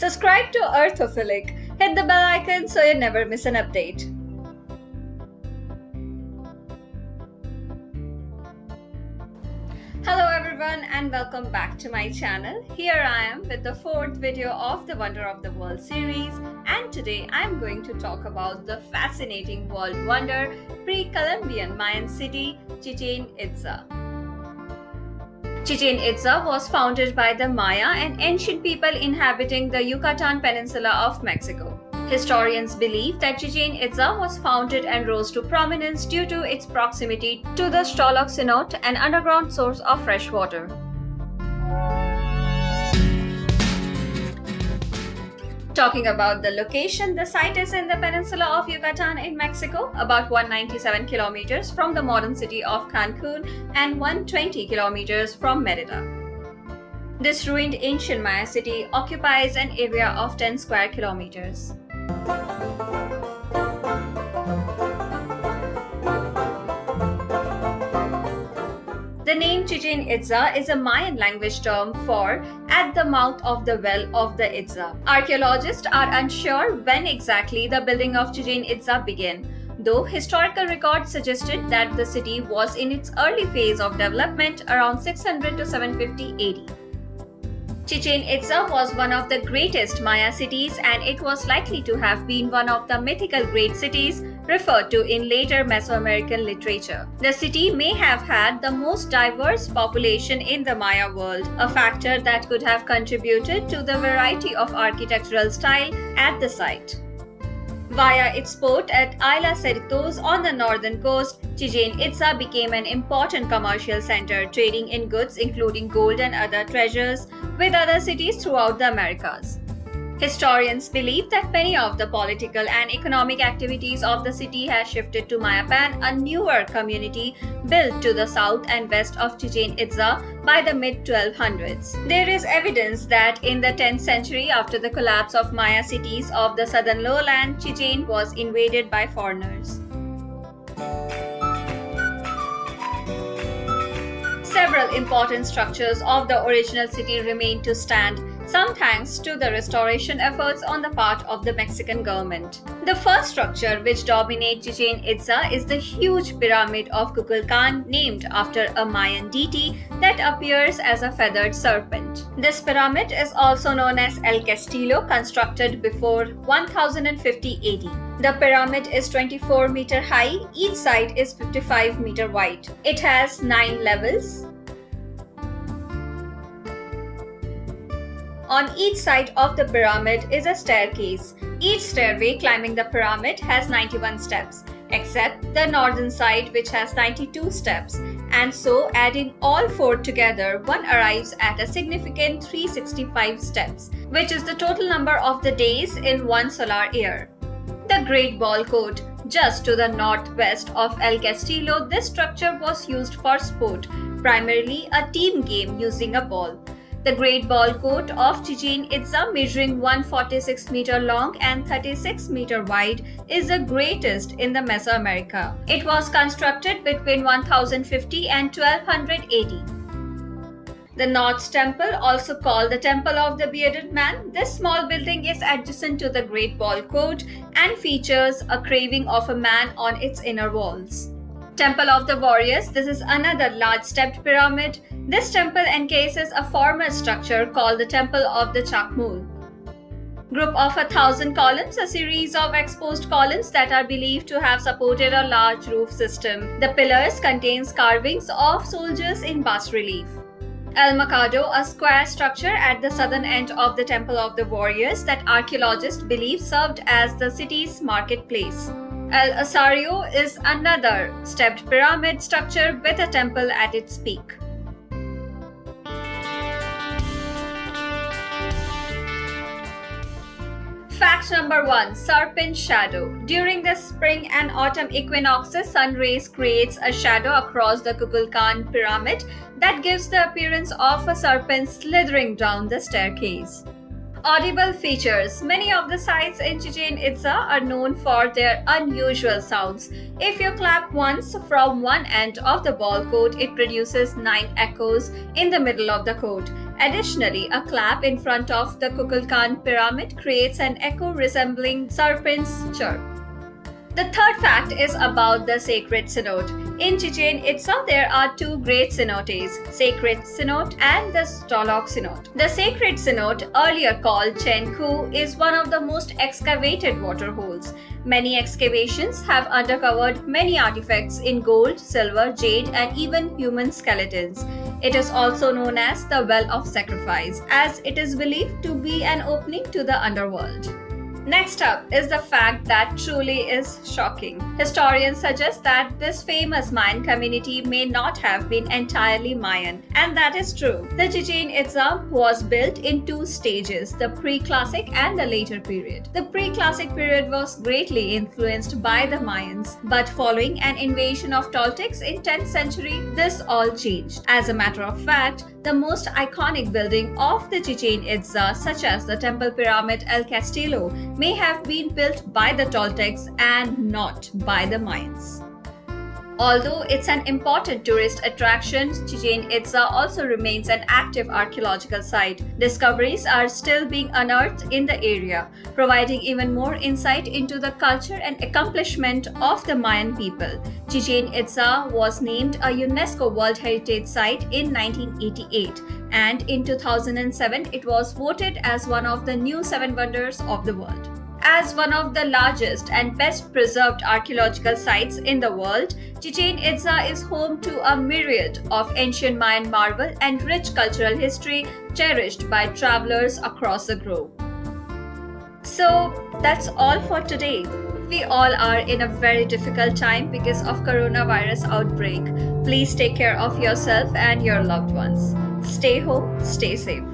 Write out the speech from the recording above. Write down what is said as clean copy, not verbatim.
Subscribe to Earthophilic. Hit the bell icon so you never miss an update. Hello everyone and welcome back to my channel. Here I am with the fourth video of the Wonder of the World series, and today I am going to talk about the fascinating world wonder, pre-Columbian Mayan city, Chichen Itza. Chichen Itza was founded by the Maya, an ancient people inhabiting the Yucatan Peninsula of Mexico. Historians believe that Chichen Itza was founded and rose to prominence due to its proximity to the Stolok cenote, an underground source of fresh water. Talking about the location, the site is in the peninsula of Yucatan in Mexico, about 197 kilometers from the modern city of Cancun and 120 kilometers from Merida. This ruined ancient Maya city occupies an area of 10 square kilometers. The name Chichen Itza is a Mayan language term for at the mouth of the well of the Itza. Archaeologists are unsure when exactly the building of Chichen Itza began, though historical records suggested that the city was in its early phase of development around 600 to 750 AD. Chichen Itza was one of the greatest Maya cities, and it was likely to have been one of the mythical great cities referred to in later Mesoamerican literature. The city may have had the most diverse population in the Maya world, a factor that could have contributed to the variety of architectural style at the site. Via its port at Isla Cerritos on the northern coast, Chichen Itza became an important commercial center, trading in goods including gold and other treasures with other cities throughout the Americas. Historians believe that many of the political and economic activities of the city has shifted to Mayapan, a newer community built to the south and west of Chichen Itza by the mid-1200s. There is evidence that in the 10th century, after the collapse of Maya cities of the southern lowland, Chichen was invaded by foreigners. Several important structures of the original city remain to stand, some thanks to the restoration efforts on the part of the Mexican government. The first structure which dominates Chichen Itza is the huge pyramid of Kukulkan, named after a Mayan deity that appears as a feathered serpent. This pyramid is also known as El Castillo, constructed before 1050 AD. The pyramid is 24 meter high, each side is 55 meter wide. It has 9 levels. On each side of the pyramid is a staircase. Each stairway climbing the pyramid has 91 steps, except the northern side which has 92 steps, and so adding all four together, one arrives at a significant 365 steps, which is the total number of the days in one solar year. The Great Ball Court, just to the northwest of El Castillo, this structure was used for sport, primarily a team game using a ball. The Great Ball Court of Chichen Itza, measuring 146 meter long and 36 meter wide, is the greatest in the Mesoamerica. It was constructed between 1050 and 1200 AD. The North Temple, also called the Temple of the Bearded Man, this small building is adjacent to the Great Ball Court and features a carving of a man on its inner walls. Temple of the Warriors, this is another large stepped pyramid. This temple encases a former structure called the Temple of the Chakmul. Group of 1,000 columns, a series of exposed columns that are believed to have supported a large roof system. The pillars contains carvings of soldiers in bas relief. El Mercado, a square structure at the southern end of the Temple of the Warriors that archaeologists believe served as the city's marketplace. El Asario is another stepped pyramid structure with a temple at its peak. Fact number 1. Serpent shadow. During the spring and autumn equinoxes, sun rays creates a shadow across the Kukulkan pyramid that gives the appearance of a serpent slithering down the staircase. Audible features. Many of the sites in Chichen Itza are known for their unusual sounds. If you clap once from one end of the ball court, it produces 9 echoes in the middle of the court. Additionally, a clap in front of the Kukulkan pyramid creates an echo resembling serpent's chirp. The third fact is about the sacred cenote. In Chichen Itza, there are two great cenotes, Sacred Cenote and the Stolok Cenote. The Sacred Cenote, earlier called Chen Ku, is one of the most excavated waterholes. Many excavations have uncovered many artifacts in gold, silver, jade, and even human skeletons. It is also known as the Well of Sacrifice, as it is believed to be an opening to the underworld. Next up is the fact that truly is shocking. Historians suggest that this famous Mayan community may not have been entirely Mayan, and that is true. The Chichen Itza was built in two stages, the pre-classic and the later period. The pre-classic period was greatly influenced by the Mayans, but following an invasion of Toltecs in 10th century, this all changed. As a matter of fact, the most iconic building of the Chichen Itza, such as the Temple Pyramid El Castillo, may have been built by the Toltecs and not by the Mayans. Although it's an important tourist attraction, Chichen Itza also remains an active archaeological site. Discoveries are still being unearthed in the area, providing even more insight into the culture and accomplishment of the Mayan people. Chichen Itza was named a UNESCO World Heritage Site in 1988, and in 2007 it was voted as one of the new 7 wonders of the world. As one of the largest and best preserved archaeological sites in the world, Chichen Itza is home to a myriad of ancient Mayan marvel and rich cultural history cherished by travelers across the globe. So that's all for today. We all are in a very difficult time because of coronavirus outbreak. Please take care of yourself and your loved ones. Stay home, stay safe.